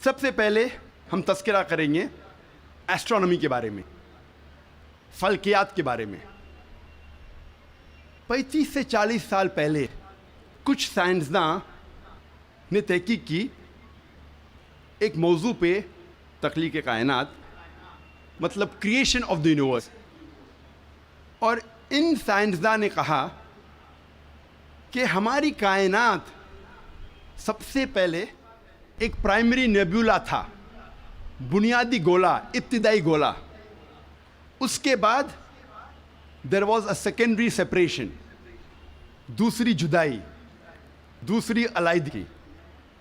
سب سے پہلے ہم تذکرہ کریں گے ایسٹرونومی کے بارے میں، فلکیات کے بارے میں۔ 35 سے 40 سال پہلے کچھ سائنسداں نے تحقیق کی ایک موضوع پہ، تخلیق کائنات، مطلب کریشن آف دی یونیورس، اور ان سائنسداں نے کہا کہ ہماری کائنات سب سے پہلے ایک پرائمری نیبیولا تھا، بنیادی گولا، ابتدائی گولا۔ اس کے بعد there was a secondary separation, دوسری جدائی، دوسری علیحدگی،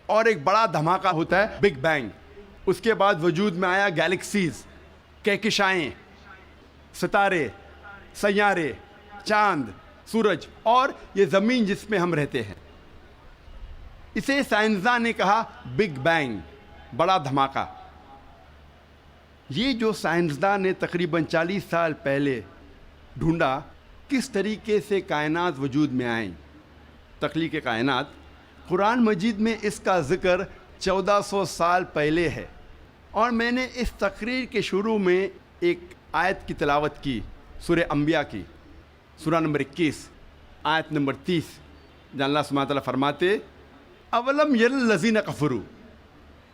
اور ایک بڑا دھماکہ ہوتا ہے بگ بینگ۔ اس کے بعد وجود میں آیا گیلیکسیز، کہکشائیں، ستارے، سیارے، چاند، سورج، اور یہ زمین جس میں ہم رہتے ہیں۔ اسے سائنسداں نے کہا بگ بینگ، بڑا دھماکہ۔ یہ جو سائنسداں نے تقریباً 40 سال پہلے ڈھونڈا کس طریقے سے کائنات وجود میں آئیں، تخلیق کائنات، قرآن مجید میں اس کا ذکر 1400 سال پہلے ہے۔ اور میں نے اس تقریر کے شروع میں ایک آیت کی تلاوت کی، سورہ انبیاء کی، سورہ نمبر 21 آیت نمبر 30، جہاں اللہ سبحانہ تعالیٰ فرماتے اولم یر الذین کفروا،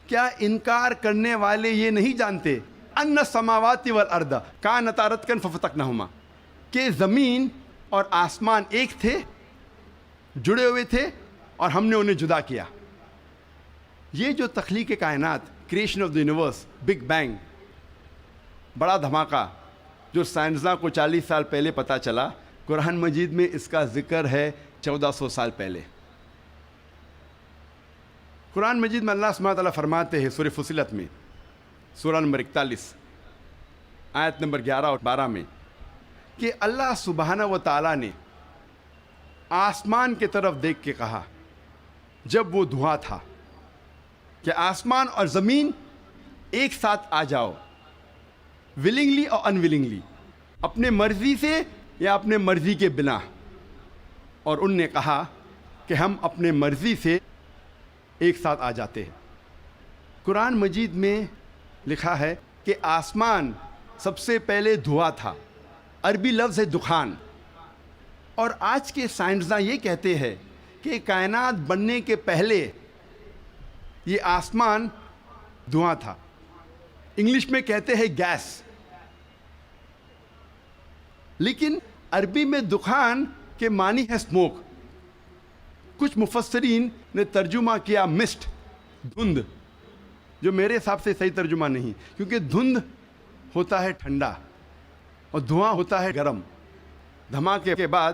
کیا انکار کرنے والے یہ نہیں جانتے ان السماوات والارض کانتا رتقا ففتقناہما، کہ زمین اور آسمان ایک تھے، جڑے ہوئے تھے، اور ہم نے انہیں جدا کیا۔ یہ جو تخلیق کائنات، creation of the universe, big bang, بڑا دھماکہ، جو سائنسداں کو 40 سال پہلے پتہ چلا، قرآن مجید میں اس کا ذکر ہے 1400 سال پہلے۔ قرآن مجید میں اللہ سبحانہ تعالیٰ فرماتے ہیں سورہ فصلت میں، سورہ نمبر 41 آیت نمبر 11 اور 12 میں، کہ اللہ سبحانہ و تعالیٰ نے آسمان کی طرف دیکھ کے کہا جب وہ دھواں تھا کہ آسمان اور زمین ایک ساتھ آ جاؤ، ولنگلی اور ان ولنگلی، اپنے مرضی سے یا اپنے مرضی کے بنا۔ اور ان نے کہا کہ ہم اپنے مرضی سے ایک ساتھ آ جاتے ہیں۔ قرآن مجید میں لکھا ہے کہ آسمان سب سے پہلے دھواں تھا، عربی لفظ ہے دخان۔ اور آج کے سائنسداں یہ کہتے ہیں کہ کائنات بننے کے پہلے یہ آسمان دھواں تھا، انگلش میں کہتے ہیں گیس، لیکن عربی میں دخان کے معنی ہے اسموک۔ کچھ مفسرین نے ترجمہ کیا مسٹ، دھند، جو میرے حساب سے صحیح ترجمہ نہیں، کیونکہ دھند ہوتا ہے ٹھنڈا اور دھواں ہوتا ہے گرم۔ دھماکے کے بعد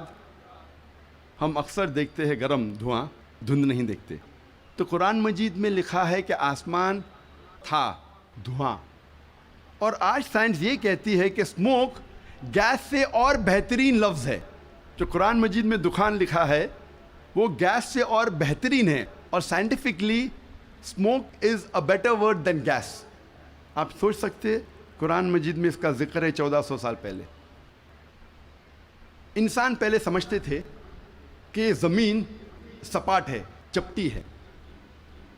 ہم اکثر دیکھتے ہیں گرم دھواں، دھند نہیں دیکھتے۔ تو قرآن مجید میں لکھا ہے کہ آسمان تھا دھواں، اور آج سائنس یہ کہتی ہے کہ اسموک گیس سے اور بہترین لفظ ہے۔ جو قرآن مجید میں دخان لکھا ہے وہ گیس سے اور بہترین ہے، اور scientifically smoke is a better word than gas. آپ سوچ سکتے قرآن مجید میں اس کا ذکر ہے 1400 سال پہلے۔ انسان پہلے سمجھتے تھے کہ زمین سپاٹ ہے، چپٹی ہے۔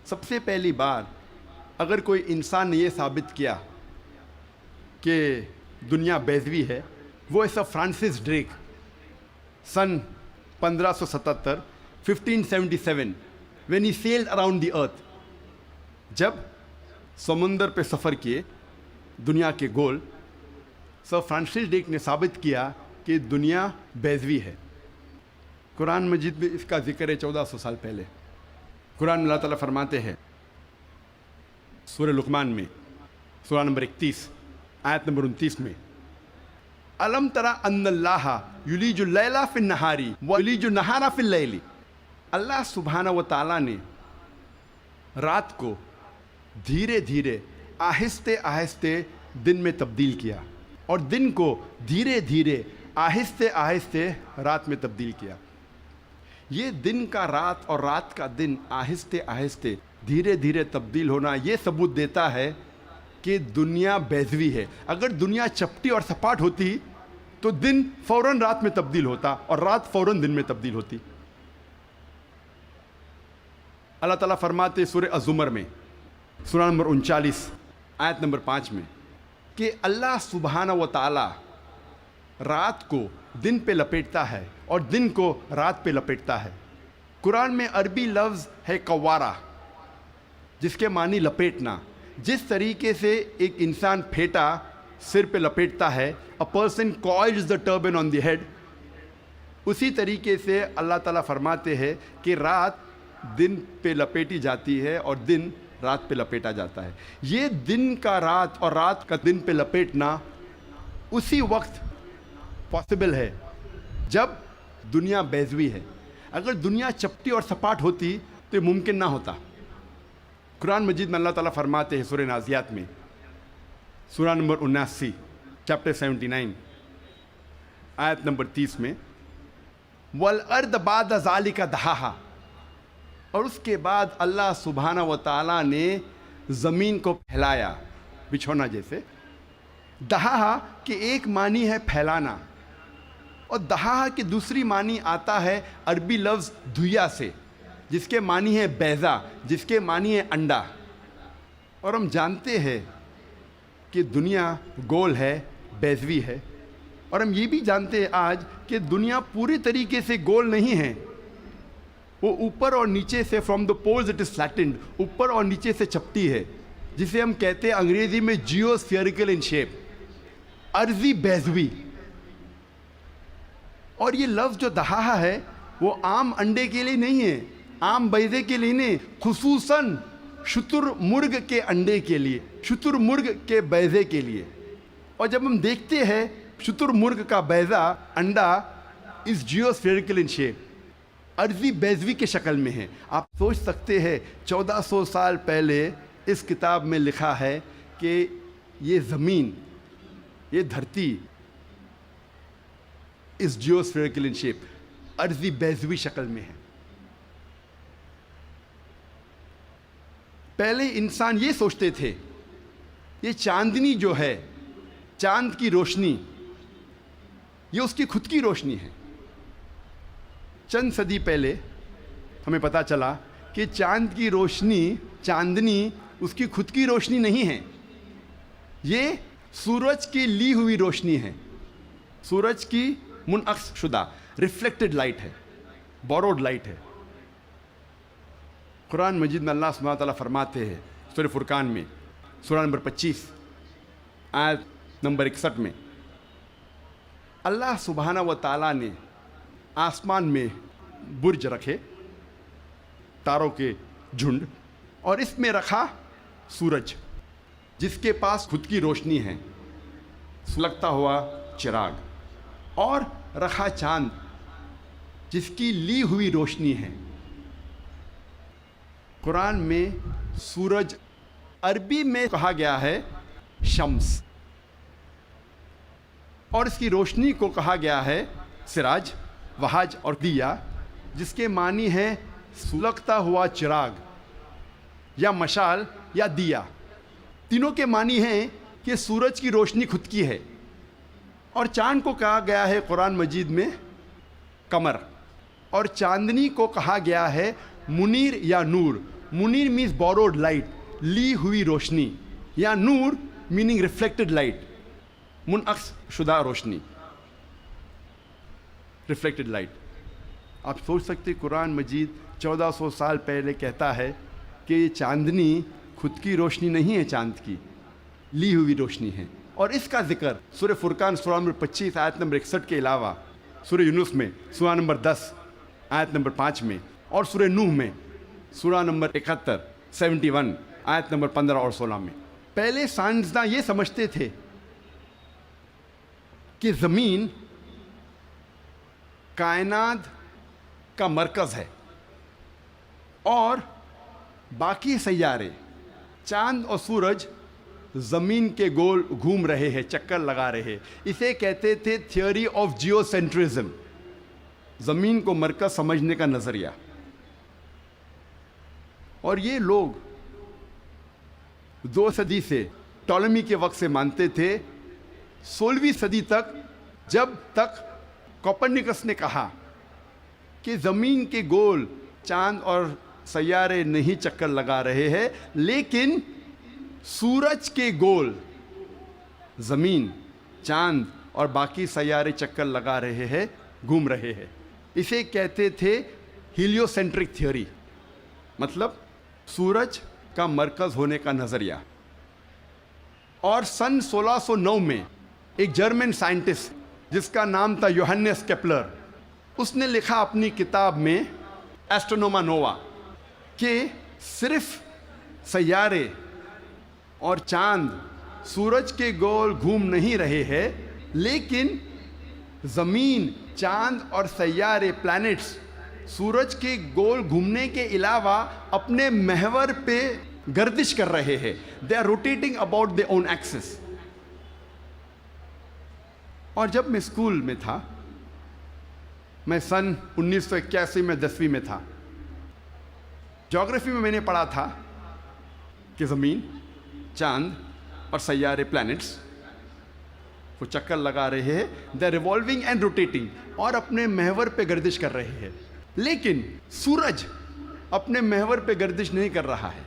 سب سے پہلی بار اگر کوئی انسان نے یہ ثابت کیا کہ دنیا بیضوی ہے، وہ ایسا Francis Drake sun 1577 1577 when he sailed around the earth، جب سمندر پہ سفر کیے دنیا کے گول، سر فرانسس ڈریک نے ثابت کیا کہ دنیا بیضوی ہے۔ قرآن مجید میں اس کا ذکر ہے 1400 سال پہلے۔ قرآن میں اللہ تعالیٰ فرماتے ہیں سورہ لقمان میں، سورہ نمبر 31 آیت نمبر 29 میں، الم تری ان اللہ یولج اللیل فی النہار ویولج النہار فی اللیل، اللہ سبحانہ و تعالیٰ نے رات کو دھیرے دھیرے، آہستہ آہستہ دن میں تبدیل کیا، اور دن کو دھیرے دھیرے، آہستہ آہستہ رات میں تبدیل کیا۔ یہ دن کا رات اور رات کا دن آہستہ آہستہ دھیرے دھیرے تبدیل ہونا یہ ثبوت دیتا ہے کہ دنیا بیضوی ہے۔ اگر دنیا چپٹی اور سپاٹ ہوتی تو دن فوراً رات میں تبدیل ہوتا اور رات فوراً دن میں تبدیل ہوتی۔ اللہ تعالیٰ فرماتے سورہ الزمر میں سورہ نمبر 39 آیت نمبر 5 میں کہ اللہ سبحانہ و تعالی رات کو دن پہ لپیٹتا ہے اور دن کو رات پہ لپیٹتا ہے۔ قرآن میں عربی لفظ ہے قوارہ، جس کے معنی لپیٹنا۔ جس طریقے سے ایک انسان پھیٹا سر پہ لپیٹتا ہے، a person coils the turban on the head، اسی طریقے سے اللہ تعالیٰ فرماتے ہیں کہ رات دن پہ لپیٹی جاتی ہے اور دن رات پہ لپیٹا جاتا ہے۔ یہ دن کا رات اور رات کا دن پہ لپیٹنا اسی وقت پاسبل ہے جب دنیا بیضوی ہے۔ اگر دنیا چپٹی اور سپاٹ ہوتی تو یہ ممکن نہ ہوتا۔ قرآن مجید میں اللہ تعالیٰ فرماتے ہیں سورہ نازیات میں، سورہ نمبر 79 چیپٹر 79 آیت نمبر 30 میں، وَالْأَرْضَ بَعْدَ ذَلِكَ دَحَاهَا، اور اس کے بعد اللہ سبحانہ و تعالیٰ نے زمین کو پھیلایا بچھونا جیسے۔ دہا کہ ایک معنی ہے پھیلانا، اور دہا کی دوسری معنی آتا ہے عربی لفظ دھویا سے، جس کے معنی ہے بیضہ، جس کے معنی ہے انڈا۔ اور ہم جانتے ہیں کہ دنیا گول ہے، بیضوی ہے، اور ہم یہ بھی جانتے ہیں آج کہ دنیا پوری طریقے سے گول نہیں ہے، وہ اوپر اور نیچے سے from the poles it is flattened, اوپر اور نیچے سے چپٹی ہے، جسے ہم کہتے ہیں انگریزی میں جیو اسفیئریکل ان شیپ، عرضی بیضوی۔ اور یہ لفظ جو دہا ہے وہ عام انڈے کے لیے نہیں ہے، عام بیضے کے لیے نہیں، خصوصاً شتر مرغ کے انڈے کے لیے، شتر مرغ کے بیضے کے لیے۔ اور جب ہم دیکھتے ہیں شتر مرغ کا بیضہ انڈا اس جیو اسفیئریکل ان شیپ، عرضی بیضوی کے شکل میں ہے۔ آپ سوچ سکتے ہیں 1400 سال پہلے اس کتاب میں لکھا ہے کہ یہ زمین، یہ دھرتی اس جیو اسفیئریکل ان شیپ، عرضی بیضوی شکل میں ہے۔ پہلے انسان یہ سوچتے تھے یہ چاندنی جو ہے، چاند کی روشنی، یہ اس کی خود کی روشنی ہے۔ چند صدی پہلے ہمیں پتہ چلا کہ چاند کی روشنی، چاندنی اس کی خود کی روشنی نہیں ہے، یہ سورج کی لی ہوئی روشنی ہے، سورج کی منعکس شدہ ریفلیکٹڈ لائٹ ہے، بوروڈ لائٹ ہے۔ قرآن مجید میں اللہ سبحانہ تعالیٰ فرماتے ہیں سورہ فرقان میں، سورہ نمبر 25 آیت نمبر 61 میں، اللہ سبحانہ و تعالیٰ نے آسمان میں برج رکھے، تاروں کے جھنڈ، اور اس میں رکھا سورج جس کے پاس خود کی روشنی ہے، سلگتا ہوا چراغ، اور رکھا چاند جس کی لی ہوئی روشنی ہے۔ قرآن میں سورج عربی میں کہا گیا ہے شمس، اور اس کی روشنی کو کہا گیا ہے سراج، وہاج اور دیا، جس کے معنی ہے سلگتا ہوا چراغ یا مشال یا دیا۔ تینوں کے معنی ہیں کہ سورج کی روشنی خود کی ہے، اور چاند کو کہا گیا ہے قرآن مجید میں قمر، اور چاندنی کو کہا گیا ہے منیر یا نور۔ منیر مینز بوروڈ لائٹ، لی ہوئی روشنی، یا نور میننگ ریفلیکٹڈ لائٹ، منعکس شدہ روشنی، ریفلیکٹڈ لائٹ۔ آپ سوچ سکتے قرآن مجید 1400 سال پہلے کہتا ہے کہ یہ چاندنی خود کی روشنی نہیں ہے، چاند کی لی ہوئی روشنی ہے۔ اور اس کا ذکر سورہ فرقان سورہ نمبر 25 آیت نمبر 61 کے علاوہ سورہ یونس میں سورہ نمبر 10 آیت نمبر 5 میں، اور سورہ نوح میں سورہ نمبر 71 آیت نمبر 15 اور 16 میں۔ پہلے سائنسداں یہ سمجھتے تھے کہ زمین کائنات کا مرکز ہے، اور باقی سیارے، چاند اور سورج زمین کے گول گھوم رہے ہیں، چکر لگا رہے ہیں۔ اسے کہتے تھے تھیوری آف جیو سینٹرزم، زمین کو مرکز سمجھنے کا نظریہ۔ اور یہ لوگ 2 صدی سے، ٹولمی کے وقت سے مانتے تھے، 16ویں صدی تک، جب تک کوپرنیکس نے کہا کہ زمین کے گول چاند اور سیارے نہیں چکر لگا رہے ہیں، لیکن سورج کے گول زمین، چاند اور باقی سیارے چکر لگا رہے ہیں، گھوم رہے ہیں۔ اسے کہتے تھے ہیلیو سینٹرک تھیوری، مطلب سورج کا مرکز ہونے کا نظریہ۔ اور سن 1609 میں ایک جرمن سائنٹسٹ جس کا نام تھا یوہنس کیپلر، اس نے لکھا اپنی کتاب میں ایسٹرونوما نووا کہ صرف سیارے اور چاند سورج کے گول گھوم نہیں رہے ہیں، لیکن زمین، چاند اور سیارے، پلانٹس، سورج کے گول گھومنے کے علاوہ اپنے محور پہ گردش کر رہے ہیں۔ They are rotating about their own axis۔ اور جب میں اسکول میں تھا، میں سن 1981 میں 10ویں میں تھا، جغرافی میں نے پڑھا تھا کہ زمین، چاند اور سیارے، پلانٹس، وہ چکر لگا رہے ہیں، they are revolving and rotating, اور اپنے محور پہ گردش کر رہے ہیں، لیکن سورج اپنے محور پہ گردش نہیں کر رہا ہے۔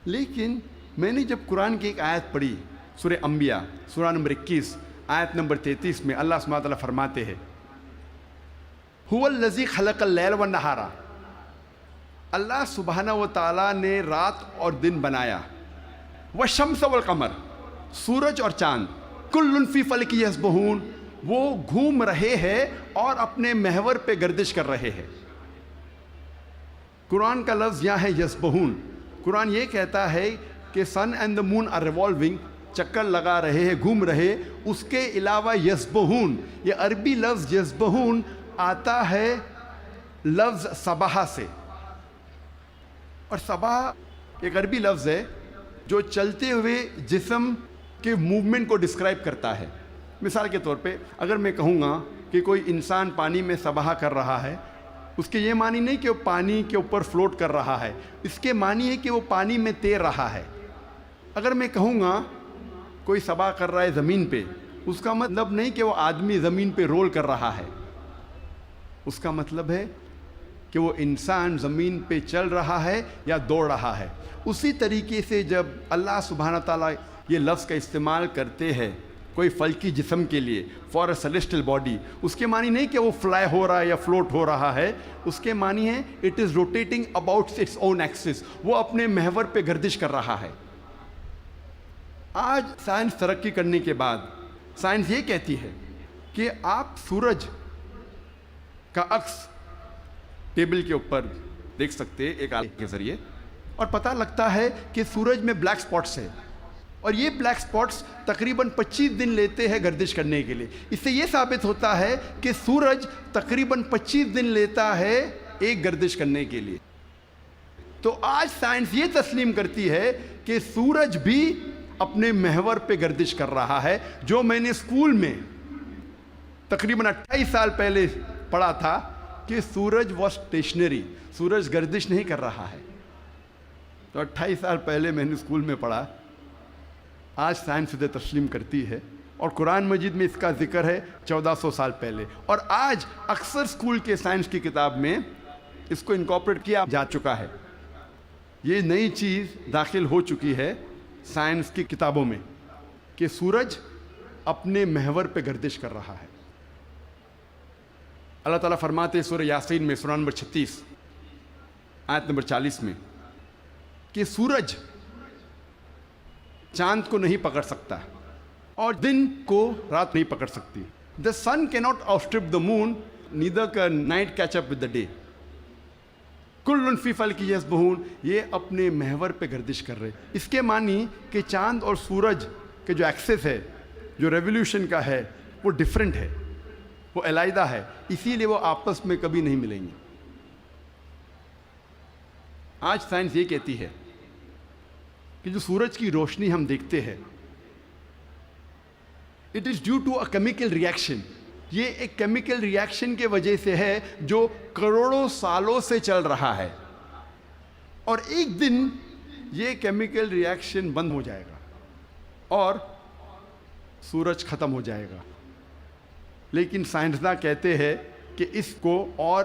لیکن میں نے جب قرآن کی ایک آیت پڑھی، سورہ انبیاء، سورہ نمبر 21 آیت نمبر 33 میں اللہ سبحانہ وتعالیٰ فرماتے ہیں هو الذی خلق اللیل والنہار، اللہ سبحانہ و تعالیٰ نے رات اور دن بنایا، والشمس والقمر، سورج اور چاند، کل فی فلک یسبحون، وہ گھوم رہے ہیں اور اپنے محور پہ گردش کر رہے ہیں۔ قرآن کا لفظ یہاں ہے یسبحون۔ قرآن یہ کہتا ہے کہ sun and the moon are revolving, چکر لگا رہے ہیں، گھوم رہے۔ اس کے علاوہ یسبحون، یہ عربی لفظ یسبحون آتا ہے لفظ صباح سے، اور صباح ایک عربی لفظ ہے جو چلتے ہوئے جسم کے موومنٹ کو ڈسکرائب کرتا ہے۔ مثال کے طور پہ اگر میں کہوں گا کہ کوئی انسان پانی میں سباہ کر رہا ہے، اس کے یہ معنی نہیں کہ وہ پانی کے اوپر فلوٹ کر رہا ہے، اس کے معنی ہے کہ وہ پانی میں تیر رہا ہے۔ اگر میں کہوں گا کوئی سباہ کر رہا ہے زمین پہ، اس کا مطلب نہیں کہ وہ آدمی زمین پہ رول کر رہا ہے، اس کا مطلب ہے کہ وہ انسان زمین پہ چل رہا ہے یا دوڑ رہا ہے۔ اسی طریقے سے جب اللہ سبحانہ تعالیٰ یہ لفظ کا استعمال کرتے ہیں کوئی فلکی جسم کے لیے، فار اے سیلیسٹل باڈی، اس کے معنی نہیں کہ وہ فلائی ہو رہا ہے یا فلوٹ ہو رہا ہے، اس کے معنی ہے it is rotating about its own axis, وہ اپنے محور پہ گردش کر رہا ہے۔ آج سائنس ترقی کرنے کے بعد سائنس یہ کہتی ہے کہ آپ سورج کا عکس ٹیبل کے اوپر دیکھ سکتے ہیں ایک آلے کے ذریعے، اور پتہ لگتا ہے کہ سورج میں بلیک سپاٹس ہے، اور یہ بلیک سپاٹس تقریباً 25 دن لیتے ہیں گردش کرنے کے لیے۔ اس سے یہ ثابت ہوتا ہے کہ سورج تقریباً 25 دن لیتا ہے ایک گردش کرنے کے لیے۔ تو آج سائنس یہ تسلیم کرتی ہے کہ سورج بھی اپنے محور پہ گردش کر رہا ہے۔ جو میں نے اسکول میں تقریباً 28 سال پہلے پڑھا تھا کہ سورج واز اسٹیشنری، سورج گردش نہیں کر رہا ہے، تو 28 سال پہلے میں نے اسکول میں پڑھا، آج سائنس اسے تسلیم کرتی ہے، اور قرآن مجید میں اس کا ذکر ہے 1400 سال پہلے، اور آج اکثر اسکول کے سائنس کی کتاب میں اس کو انکارپوریٹ کیا جا چکا ہے۔ یہ نئی چیز داخل ہو چکی ہے سائنس کی کتابوں میں کہ سورج اپنے محور پہ گردش کر رہا ہے۔ اللہ تعالیٰ فرماتے ہیں سورہ یاسین میں، سورہ نمبر 36 آیت نمبر 40 میں کہ سورج چاند کو نہیں پکڑ سکتا اور دن کو رات نہیں پکڑ سکتی۔ The sun cannot outstrip the moon, neither can night catch up with the day. کل فی فلک یسبحون، یہ اپنے محور پہ گردش کر رہے۔ اس کے معنی کہ چاند اور سورج کے جو ایکسس ہے، جو ریولیوشن کا ہے، وہ ڈیفرنٹ ہے، وہ علیحدہ ہے، اسی لیے وہ آپس میں کبھی نہیں ملیں گے۔ آج سائنس یہ کہتی ہے کہ جو سورج کی روشنی ہم دیکھتے ہیں، it is due to a chemical reaction, یہ ایک کیمیکل ریئیکشن کے وجہ سے ہے جو کروڑوں سالوں سے چل رہا ہے، اور ایک دن یہ کیمیکل ریئیکشن بند ہو جائے گا اور سورج ختم ہو جائے گا۔ لیکن سائنسداں کہتے ہیں کہ اس کو اور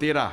13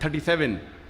37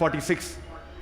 46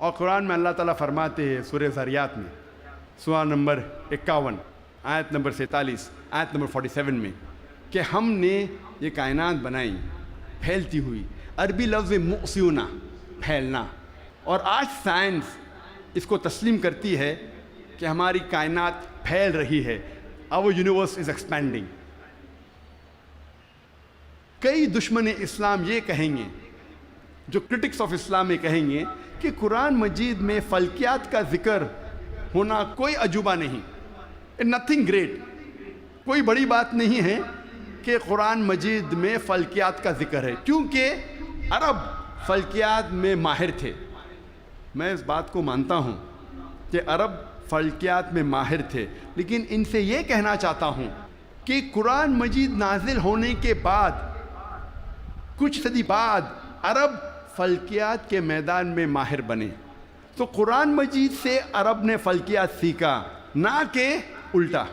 اور قرآن میں اللہ تعالیٰ فرماتے ہیں سورہ ذریات میں سورہ نمبر 51 آیت نمبر 47 آیت نمبر 47 میں کہ ہم نے یہ کائنات بنائی پھیلتی ہوئی. عربی لفظ مؤسیونا پھیلنا, اور آج سائنس اس کو تسلیم کرتی ہے کہ ہماری کائنات پھیل رہی ہے. our universe is expanding. کئی دشمن اسلام یہ کہیں گے, جو کرٹکس آف اسلام یہ کہیں گے کہ قرآن مجید میں فلکیات کا ذکر ہونا کوئی عجوبہ نہیں, نتھنگ گریٹ, کوئی بڑی بات نہیں ہے کہ قرآن مجید میں فلکیات کا ذکر ہے, کیونکہ عرب فلکیات میں ماہر تھے. میں اس بات کو مانتا ہوں کہ عرب فلکیات میں ماہر تھے, لیکن ان سے یہ کہنا چاہتا ہوں کہ قرآن مجید نازل ہونے کے بعد کچھ صدی بعد عرب فلکیات کے میدان میں ماہر بنے. تو قرآن مجید سے عرب نے فلکیات سیکھا, نہ کہ الٹا.